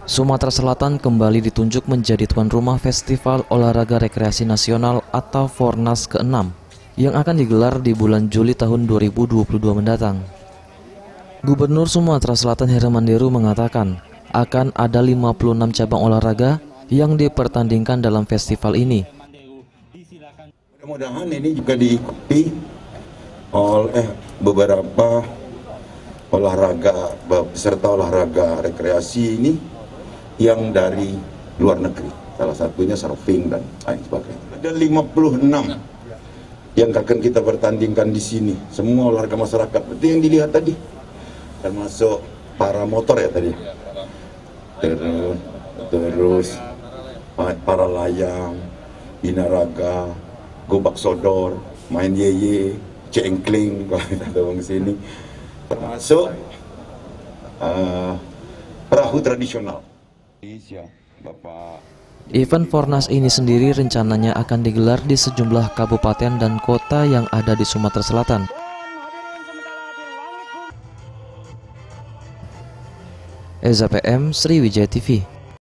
Sumatera Selatan kembali ditunjuk menjadi tuan rumah Festival Olahraga Rekreasi Nasional atau Fornas ke-6 yang akan digelar di bulan Juli tahun 2022 mendatang. Gubernur Sumatera Selatan Heru Manderu mengatakan akan ada 56 cabang olahraga yang dipertandingkan dalam festival ini. Mudah-mudahan ini juga diikuti oleh beberapa olahraga, peserta olahraga rekreasi ini yang dari luar negeri, salah satunya surfing dan lain sebagainya. Ada 56 yang akan kita pertandingkan di sini, semua olahraga masyarakat. Itu yang dilihat tadi, termasuk para motor ya tadi, terus para layang, binaraga, gobak sodor, main yeye, cengkling kalau kita ngomong sini, termasuk perahu tradisional. Event Fornas ini sendiri rencananya akan digelar di sejumlah kabupaten dan kota yang ada di Sumatera Selatan. Eza PM, Sriwijaya TV.